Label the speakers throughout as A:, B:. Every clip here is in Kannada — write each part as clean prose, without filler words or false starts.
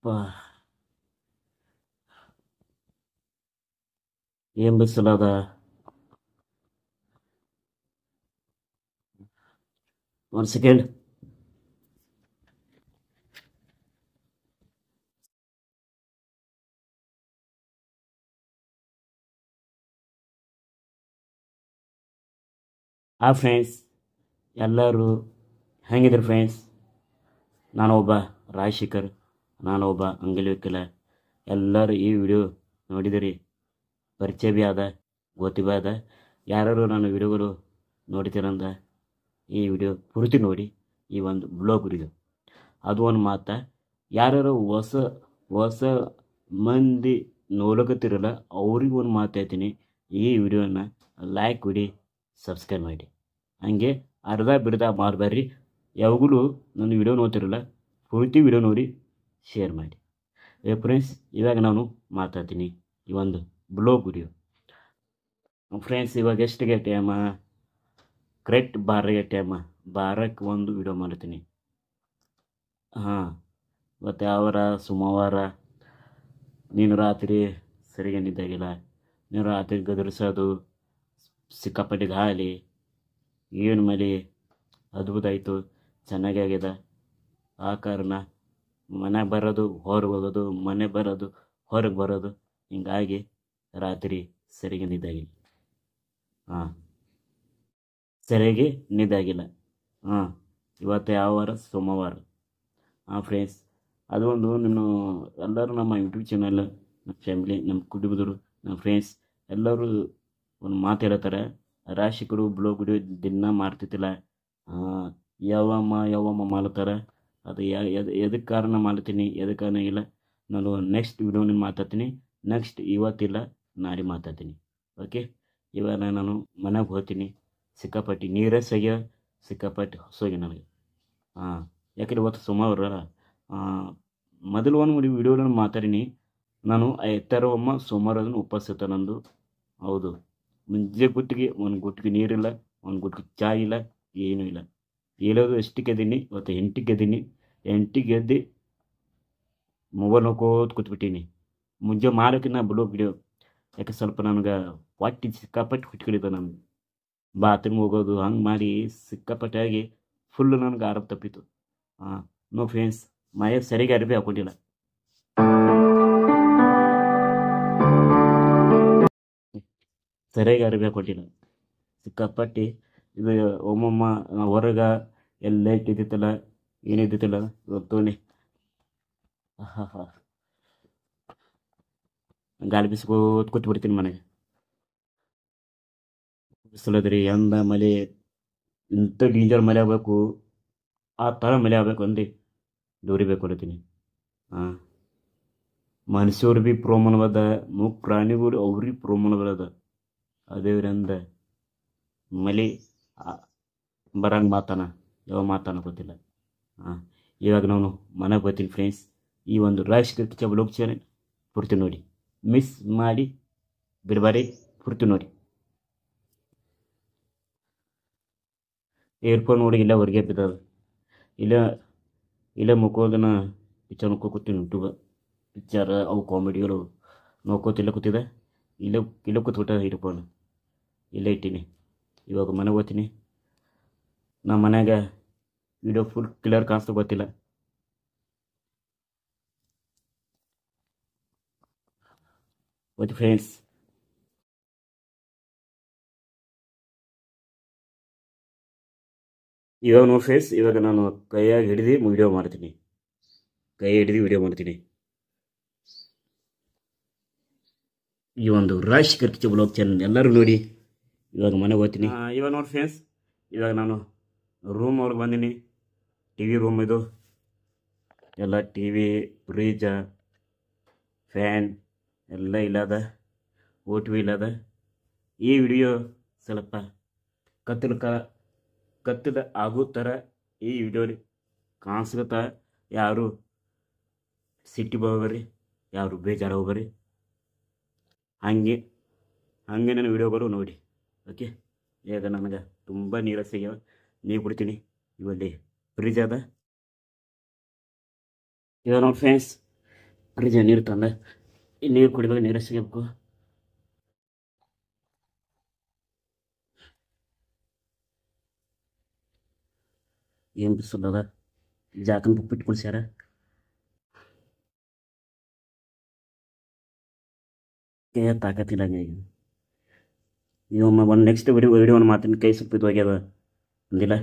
A: ಪಾ ಏನ್ ಬಿಸಿಲದ. ಒಂದು ಸೆಕೆಂಡ್. ಫ್ರೆಂಡ್ಸ್, ಎಲ್ಲರೂ ಹೆಂಗಿದ್ರು ಫ್ರೆಂಡ್ಸ್? ನಾನೊಬ್ಬ ರಾಜಶೇಖರ್, ನಾನೊಬ್ಬ ಅಂಗವಿಕಲ. ಎಲ್ಲರೂ ಈ ವಿಡಿಯೋ ನೋಡಿದಿರಿ, ಪರಿಚಯ ಭೀ ಅದ, ಗೊತ್ತಿ ಭೀ ಅದ. ಯಾರು ನನ್ನ ವಿಡಿಯೋಗಳು ನೋಡ್ತೀರಂದ ಈ ವಿಡಿಯೋ ಪೂರ್ತಿ ನೋಡಿ. ಈ ಒಂದು ಬ್ಲಾಗ್ ವಿಡಿಯೋ ಅದು ಒಂದು ಮಾತು. ಯಾರು ಹೊಸ ಹೊಸ ಮಂದಿ ನೋಡ್ಲಕತ್ತಿರಲ್ಲ ಅವ್ರಿಗೆ ಒಂದು ಮಾತು ಹೇಳ್ತೀನಿ, ಈ ವಿಡಿಯೋನ ಲೈಕ್ ಕೊಡಿ, ಸಬ್ಸ್ಕ್ರೈಬ್ ಮಾಡಿ. ಹಂಗೆ ಅರ್ಧ ಬಿಡ್ದ ಮಾಡಬೇಡ್ರಿ. ಯಾವಾಗಲೂ ನನ್ನ ವಿಡಿಯೋ ನೋಡ್ತಿರಲ್ಲ ಪೂರ್ತಿ ವಿಡಿಯೋ ನೋಡಿ ಶೇರ್ ಮಾಡಿ. ಫ್ರೆಂಡ್ಸ್, ಇವಾಗ ನಾನು ಮಾತಾಡ್ತೀನಿ ಈ ಒಂದು ಬ್ಲಾಗ್ ವಿಡಿಯೋ. ಫ್ರೆಂಡ್ಸ್, ಇವಾಗ ಎಷ್ಟಿಗೆ ಟೈಮ? ಕರೆಕ್ಟ್ ಬಾರಿಗೆ ಟೈಮ. ಬಾರಕ್ಕೆ ಒಂದು ವಿಡಿಯೋ ಮಾಡ್ತೀನಿ. ಮತ್ತು ಯಾವಾರ ಸೋಮವಾರ ನೀನು ರಾತ್ರಿ ಸರಿಗೆ ನಿದ್ದಾಗಿಲ್ಲ, ನೀನು ರಾತ್ರಿ ಗದರಿಸೋದು, ಸಿಕ್ಕಾಪಟ್ಟೆ ಗಾಳಿ, ಏನು ಮಳೆ, ಅದ್ಭುತ ಆಯಿತು, ಚೆನ್ನಾಗಿ ಆಗ್ಯದ. ಆ ಕಾರಣ ಮನೆಗೆ ಬರೋದು ಹೊರಗೆ ಹೋಗೋದು, ಮನೆ ಬರೋದು ಹೊರಗೆ ಬರೋದು, ಹಿಂಗಾಗಿ ರಾತ್ರಿ ಸರಿಗೆ ನಿದ್ದಾಗಿಲ್ಲ. ಸರಿಯಾಗಿ ನಿದ್ದಾಗಿಲ್ಲ. ಇವತ್ತು ಯಾವ ವಾರ? ಸೋಮವಾರ. ಫ್ರೆಂಡ್ಸ್, ಅದು ಒಂದು ನಿಮ್ಮ ಎಲ್ಲರೂ ನಮ್ಮ ಯೂಟ್ಯೂಬ್ ಚಾನಲ್, ನಮ್ಮ ಫ್ಯಾಮಿಲಿ, ನಮ್ಮ ಕುಟುಂಬದವರು, ನಮ್ಮ ಫ್ರೆಂಡ್ಸ್ ಎಲ್ಲರೂ ಒಂದು ಮಾತು ಹೇಳ್ತಾರೆ, ರಾಶಿಕರು ಬ್ಲಾಗ್ ವಿಡಿಯೋ ದಿನ ಮಾಡ್ತಿದ್ದಿಲ್ಲ, ಯಾವಮ್ಮ ಮಾಡ್ತಾರೆ. ಅದು ಎದಕ್ಕೆ ಕಾರಣ ಮಾಡ್ತೀನಿ, ಎದಕ್ಕೆ ಕಾರಣ ಇಲ್ಲ, ನಾನು ನೆಕ್ಸ್ಟ್ ವಿಡಿಯೋನ ಮಾತಾಡ್ತೀನಿ. ನೆಕ್ಸ್ಟ್ ಇವತ್ತಿಲ್ಲ ನಾಳೆ ಮಾತಾಡ್ತೀನಿ. ಓಕೆ, ಇವಾಗ ನಾನು ಮನೆಗೆ ಹೋಗ್ತೀನಿ. ಸಿಕ್ಕಾಪಟ್ಟಿ ನೀರೇ ಸಗ್ಯ, ಸಿಕ್ಕಾಪಟ್ಟಿ ಹೊಸೋಗಿ ನನಗೆ. ಯಾಕಂದ್ರೆ ಇವತ್ತು ಸೋಮವಾರ. ಮೊದಲು ಒಂದು ವಿಡಿಯೋಗಳನ್ನು ಮಾತಾಡೀನಿ ನಾನು. ಎತ್ತರವಮ್ಮ ಸೋಮವಾರ ಅದನ್ನು ಉಪವಾಸ ಇರ್ತಾನೆ ನಂದು. ಹೌದು, ಮುಂಜೆ ಗುತ್ತಿಗೆ ಒಂದು ಗುತ್ತಿಗೆ ನೀರಿಲ್ಲ, ಒಂದು ಗುತ್ತಿಗೆ ಚಹಾ ಇಲ್ಲ, ಏನೂ ಇಲ್ಲ. ಹೇಳೋದು ಎಷ್ಟಕ್ಕೆ ಎದ್ದೀನಿ? ಇವತ್ತು 8ಕ್ಕೆ ಎದ್ದೀನಿ. 8ಕ್ಕೆ ಎದ್ದು ಮೊಬೈಲ್ ನೋಡ್ಕೋತ ಕೂತ್ಬಿಟ್ಟೀನಿ. ಮುಂಜೆ ಮಾಡೋಕ್ಕಿಂತ ಬಿಡೋ ವಿಡಿಯೋ. ಯಾಕೆ ಸ್ವಲ್ಪ ನನಗೆ ಹೊಟ್ಟೆ ಸಿಕ್ಕಾಪಟ್ಟೆ ಹುಚ್ಚಿಡಿದ. ನನಗೆ ಬಾತ್ರೂಮ್ ಹೋಗೋದು ಹಂಗೆ ಮಾಡಿ ಸಿಕ್ಕಾಪಟ್ಟಾಗಿ ಫುಲ್ಲು ನನಗೆ ಆರೋಪ ತಪ್ಪಿತ್ತು. ನೋ ಫ್ರೆಂಡ್ಸ್, ಮೈಯಾಗ ಸರಿಯಾಗಿ ಅರಿವಿ ಹಾಕೊಂಡಿಲ್ಲ. ಸರಿಯಾಗಿ ಅರಿವಿ ಹಾಕೊಂಡಿಲ್ಲ, ಸಿಕ್ಕಾಪಟ್ಟಿ ಇದು ಒಮ್ಮೊಮ್ಮ ಹೊರಗೆ ಎಲ್ಲ ಇದ್ದಿತ್ತಲ್ಲ, ಏನಿದ್ದಿತ್ತಲ್ಲ ಇವತ್ತು ಗಾಳಿ ಬಿಸ್ಕೋತ ಕೂತ್ಬಿಡ್ತೀನಿ ಮನೆಗೆ. ಬಿಸಿಲದ್ರಿ, ಎಂದ ಮಳೆ ಇಂಥ ಡೇಂಜರ್ ಮಳೆ ಆಗಬೇಕು, ಆ ಥರ ಮಳೆ ಆಗಬೇಕು ಅಂದು ದೂರಿಬೇಕು ಕೊಡ್ತೀನಿ. ಮನುಷ್ಯರು ಭೀ ಪ್ರೋಮನ ಅದ, ಪ್ರಾಣಿಗಳು ಅವ್ರಿಗೆ ಪ್ರೋಮನಗಳದ. ಅದೇವ್ರಂದ ಮಳೆ ಬರಂಗೆ ಮಾತಾನ, ಯಾವ ಮಾತಾನ ಗೊತ್ತಿಲ್ಲ. ಇವಾಗ ನಾನು ಮನೆಗೆ ಬರ್ತೀನಿ ಫ್ರೆಂಡ್ಸ್. ಈ ಒಂದು ರಾಜಕೀಯ ಬ್ಲಾಗ್ ಚಾನೆಲ್ ಪೂರ್ತಿ ನೋಡಿ, ಮಿಸ್ ಮಾಡಿ ಬಿಡಬಾರಿ, ಪೂರ್ತಿ ನೋಡಿ. ಏರ್ಫೋನ್ ನೋಡಿ ಇಲ್ಲ ಹೊರಗೆ ಬಿದ್ದದ. ಇಲ್ಲ ಮುಕ್ಕೋದನ್ನ ಪಿಕ್ಚರ್ ನೋಡ್ಕೊ ಕೂತೀನಿ. ಯೂಟ್ಯೂಬ್ ಪಿಕ್ಚರ್ ಅವು ಕಾಮಿಡಿಗಳು ನೋಡ್ಕೋತಿಲ್ಲ ಕೂತಿದೆ. ಇಲ್ಲ ಕೂತ್ಬಿಟ್ಟ ಏರ್ಫೋನ್ ಇಲ್ಲೇ ಇಟ್ಟೀನಿ. ಇವಾಗ ಮನೆಗೆ ಹೋಗ್ತೀನಿ. ನಮ್ಮ ಮನ್ಯಾಗ ವಿಡಿಯೋ ಫುಲ್ ಕ್ಲಿಯರ್ ಕಾಣಿಸ್ತಾ ಗೊತ್ತಿಲ್ಲ. ಓಕೆ ಫ್ರೆಂಡ್ಸ್, ಇವಾಗ ನೋಡಿ ಫ್ರೆಂಡ್ಸ್, ಇವಾಗ ನಾನು ಕೈಯಾಗಿ ಹಿಡಿದು ವಿಡಿಯೋ ಮಾಡ್ತೀನಿ. ಈ ಒಂದು ರಾಜಕೀಯ ಬ್ಲಾಗ್ ಚಾನಲ್ ಎಲ್ಲರೂ ನೋಡಿ. ಇವಾಗ ಮನೆಗೆ ಹೋಗ್ತೀನಿ. ಇವಾಗ ನೋಡಿ ಫ್ರೆಂಡ್ಸ್, ಇವಾಗ ನಾನು ರೂಮ್ ಒಳಗೆ ಬಂದೀನಿ. ಟಿ ವಿ ರೂಮ್ ಇದು ಎಲ್ಲ. ಟಿ ವಿ, ಫ್ರಿಜ, ಫ್ಯಾನ್ ಎಲ್ಲ ಇಲ್ಲದ, OTV ಇಲ್ಲದ. ಈ ವಿಡಿಯೋ ಸ್ವಲ್ಪ ಕತ್ತದ ಆಗೋ ಥರ ಈ ವಿಡಿಯೋ ಕಾಣಿಸ್ಕೊತ. ಯಾರು ಸಿಟ್ಟಿ ಹೋಗ್ಬರ್ರಿ, ಯಾರು ಬೇಜಾರು ಹೋಗ್ಬರ್ರಿ. ಹಂಗೆ ನನ್ನ ವಿಡಿಯೋಗಳು ನೋಡಿ. ಓಕೆ, ಈಗ ನನಗೆ ತುಂಬ ನೀರು ಸಿಗ್ಯಾವ, ನೀರು ಕುಡ್ತೀನಿ. ಇವಲ್ಲಿ ಫ್ರಿಜ್ ಅದ. ಇವಾಗ ನೋಡಿ ಫ್ರೆಂಡ್ಸ್, ಫ್ರಿಜ್ ನೀರು ತಂದ ಈ ನೀರು ಕುಡಿಬೇಕು, ನೀರು ಸಿಗಬೇಕು. ಏನು ಬಿಸಿಲದ, ಜಾಕನ್ ಉಪ್ಪಿಟ್ಟು ಕುಡಿಸ್ಯಾರ. ತಾಕತ್ತಿಲ್ಲ ಈಗ. ಇವೊಮ್ಮೆ ಒಂದು ನೆಕ್ಸ್ಟ್ ವಿಡಿಯೋನ ಮಾತಿನ ಕೈ ಸ್ವಲ್ಪ ಇದು ಆಗ್ಯದ ಅಂದಿಲ್ಲ.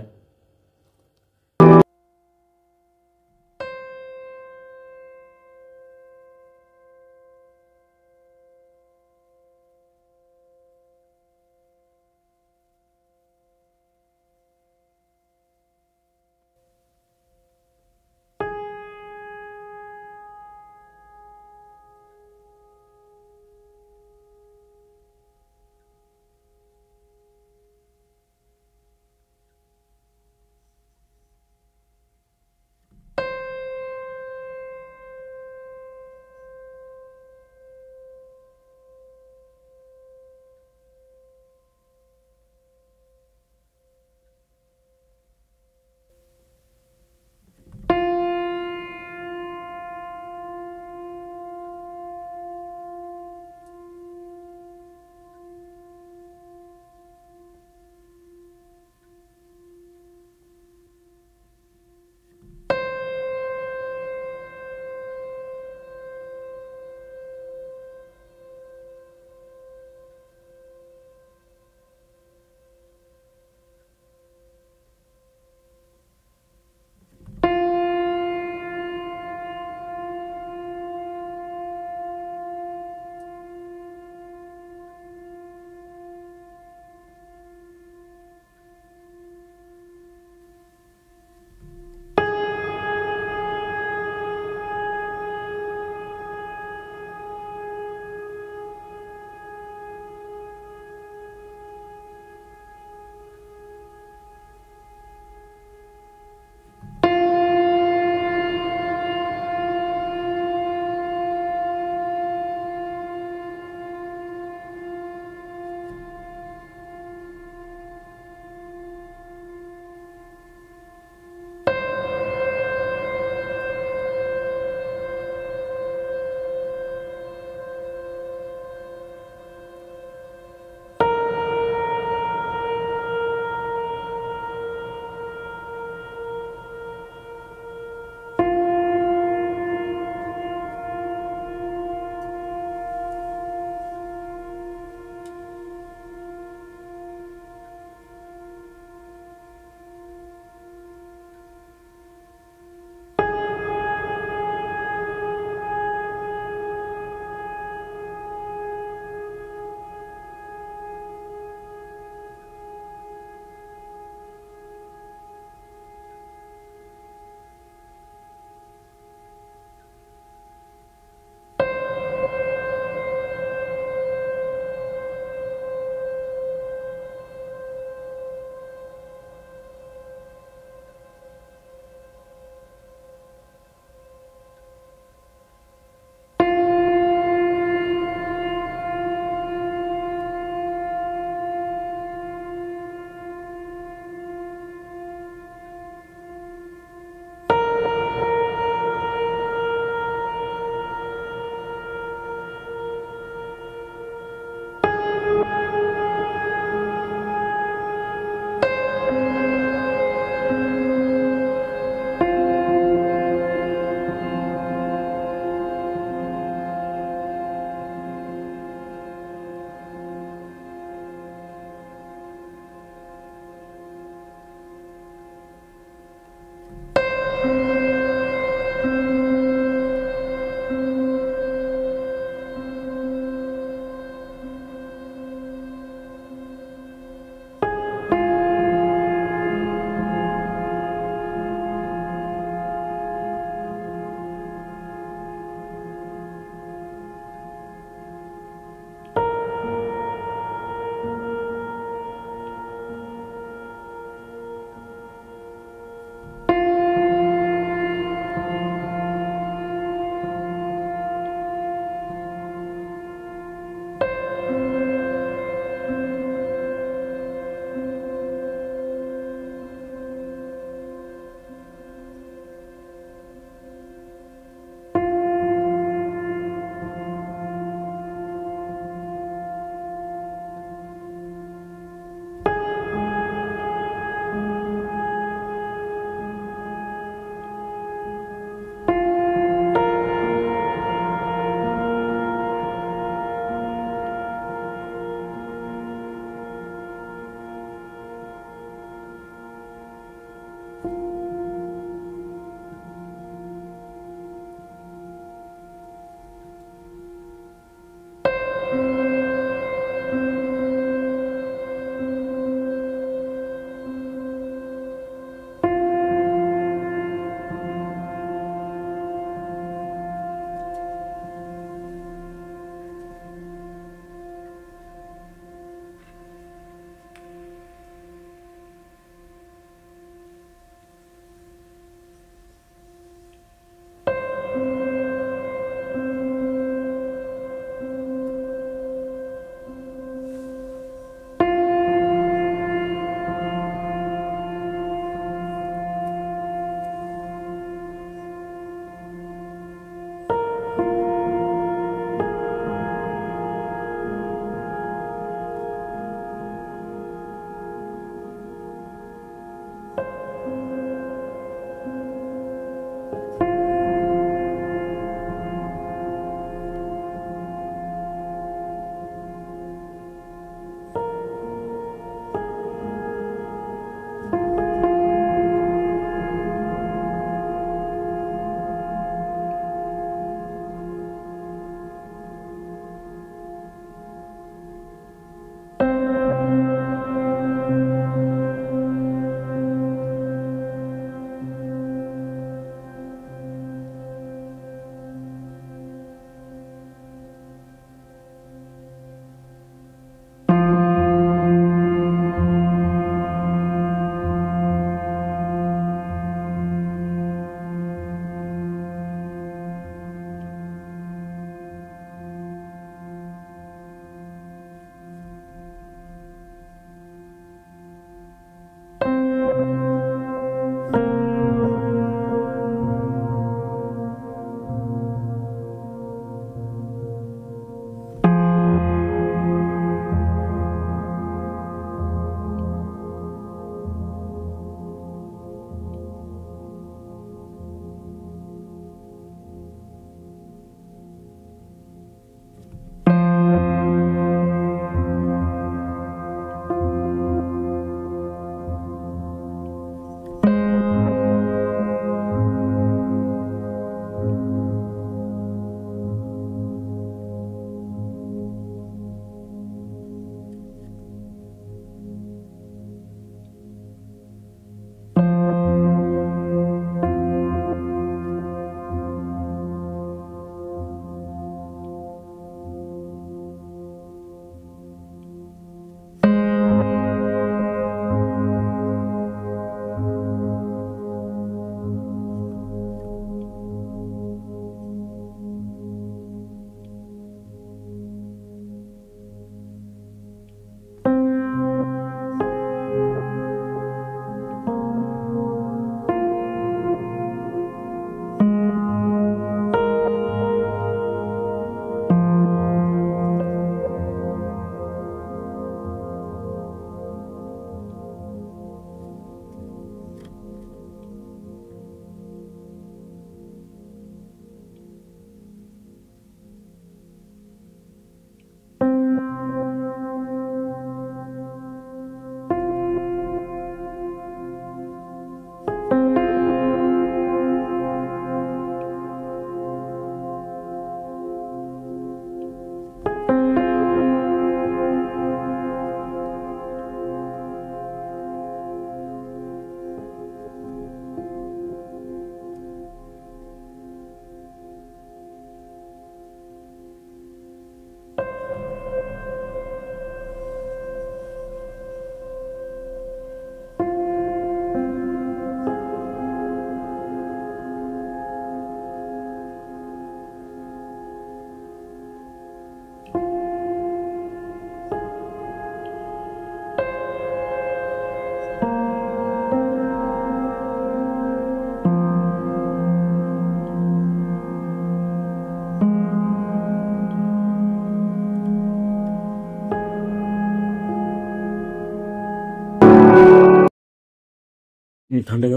A: ಥಂಡಗ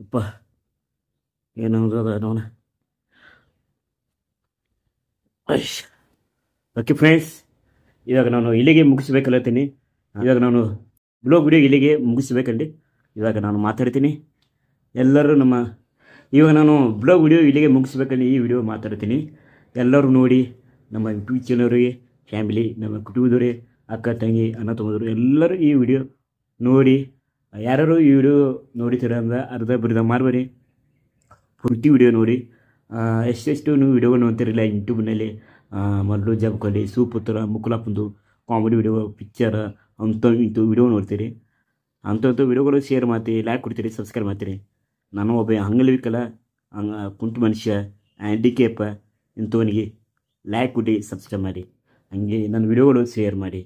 A: ಉಪ್ಪ ಏನದ ನೋನ ಓಕೆ ಫ್ರೆಂಡ್ಸ್, ಇವಾಗ ನಾನು ಇಲ್ಲಿಗೆ ಮುಗಿಸ್ಬೇಕಲ್ಲತ್ತೀನಿ. ಇವಾಗ ನಾನು ಬ್ಲಾಗ್ ವಿಡಿಯೋ ಇಲ್ಲಿಗೆ ಮುಗಿಸ್ಬೇಕಂడి. ಇವಾಗ ನಾನು ಮಾತಾಡ್ತೀನಿ. ಎಲ್ಲರೂ ಇವಾಗ ನಾನು ಬ್ಲಾಗ್ ವಿಡಿಯೋ ಇಲ್ಲಿಗೆ ಮುಗಿಸ್ಬೇಕಂడి. ಈ ವಿಡಿಯೋ ಮಾತಾಡ್ತೀನಿ. ಎಲ್ಲರೂ ನೋಡಿ, ನಮ್ಮ ಯೂಟ್ಯೂಬ್ ಚಾನಲ್ಗೆ ಫ್ಯಾಮಿಲಿ, ನಮ್ಮ ಕುಟುಂಬದವರೇ, ಅಕ್ಕ ತಂಗಿ ಅಣ್ಣ ತಮ್ಮದರು ಎಲ್ಲರೂ ಈ ವಿಡಿಯೋ ನೋಡಿ. ಯಾರು ಈ ವಿಡಿಯೋ ನೋಡಿತೀರ ಅಂದ್ರೆ ಅರ್ಧ ಬರ್ಧ ಮಾಡಬೇಡಿ, ಪೂರ್ತಿ ವಿಡಿಯೋ ನೋಡಿ. ಎಷ್ಟೆಷ್ಟು ನೀವು ವಿಡಿಯೋಗಳು ನೋಡ್ತಿರಲಿಲ್ಲ ಯೂಟ್ಯೂಬ್ನಲ್ಲಿ. ಮಲ್ಲು ಜಬ್ಕಲಿ, ಸೂಪುತ್ರ, ಮುಕುಲಪ್ಪಂದು ಕಾಮಿಡಿ ವಿಡಿಯೋ, ಪಿಕ್ಚರ್ ಇಂಥ ವಿಡಿಯೋ ನೋಡ್ತೀರಿ. ಅಂಥ ವಿಡಿಯೋಗಳು ಶೇರ್ ಮಾಡ್ತೀರಿ, ಲೈಕ್ ಕೊಡ್ತೀರಿ, ಸಬ್ಸ್ಕ್ರೈಬ್ ಮಾಡ್ತೀರಿ. ನಾನು ಒಬ್ಬ ಅಂಗವಿಕಲ, ಕುಂಟು ಮನುಷ್ಯ, ಹ್ಯಾಂಡಿಕ್ಯಾಪ್ ಇಂಥವನಿಗೆ ಲೈಕ್ ಕೊಡಿ, ಸಬ್ಸ್ಕ್ರೈಬ್ ಮಾಡಿ. ಹಂಗೆ ನನ್ನ ವಿಡಿಯೋಗಳು ಶೇರ್ ಮಾಡಿ.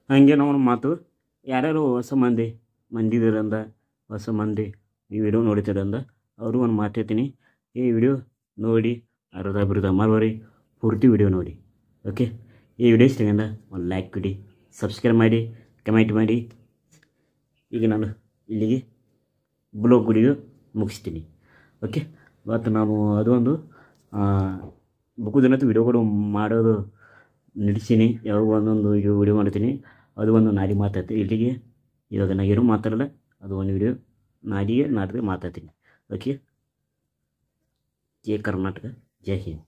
A: ಹಂಗೆ ನಾವು ಮಾತು ಯಾರ್ಯಾರು ಹೊಸ ಮಂದಿದಿರಂದ ಹೊಸ ಮಂದಿ ಈ ವಿಡಿಯೋ ನೋಡ್ತೀರಂದ ಅವರು ಒಂದು ಮಾತಾಡ್ತೀನಿ. ಈ ವಿಡಿಯೋ ನೋಡಿ ಅರ್ಧ ಬರ್ಧ ಮಾಡಬೇಡಿ, ಪೂರ್ತಿ ವಿಡಿಯೋ ನೋಡಿ. ಓಕೆ, ಈ ವಿಡಿಯೋ ಇಷ್ಟ ಒಂದು ಲೈಕ್ ಕೊಡಿ, ಸಬ್ಸ್ಕ್ರೈಬ್ ಮಾಡಿ, ಕಮೆಂಟ್ ಮಾಡಿ. ಈಗ ನಾನು ಇಲ್ಲಿಗೆ ಬ್ಲಾಗ್ ವಿಡಿಯೋ ಮುಗಿಸ್ತೀನಿ. ಓಕೆ, ಮತ್ತು ನಾನು ಅದೊಂದು beaucoup ದಿನದ ವಿಡಿಯೋಗಳು ಮಾಡೋದು ನಡೆಸೀನಿ. ಯಾವಾಗ ಒಂದೊಂದು ವಿಡಿಯೋ ಮಾಡ್ತೀನಿ. ಅದು ಒಂದು ನಾಡಿ ಮಾತಾಡ್ತೀನಿ. ಇಲ್ಲಿಗೆ ಇವಾಗ ನಾನು ಏನೂ ಮಾತಾಡಲ್ಲ, ಅದು ಒಂದು ವಿಡಿಯೋ ನಾಡಿಗೆ ಮಾತಾಡ್ತೀನಿ. ಓಕೆ, ಜೈ ಕರ್ನಾಟಕ, ಜೈ ಹಿಂದ್.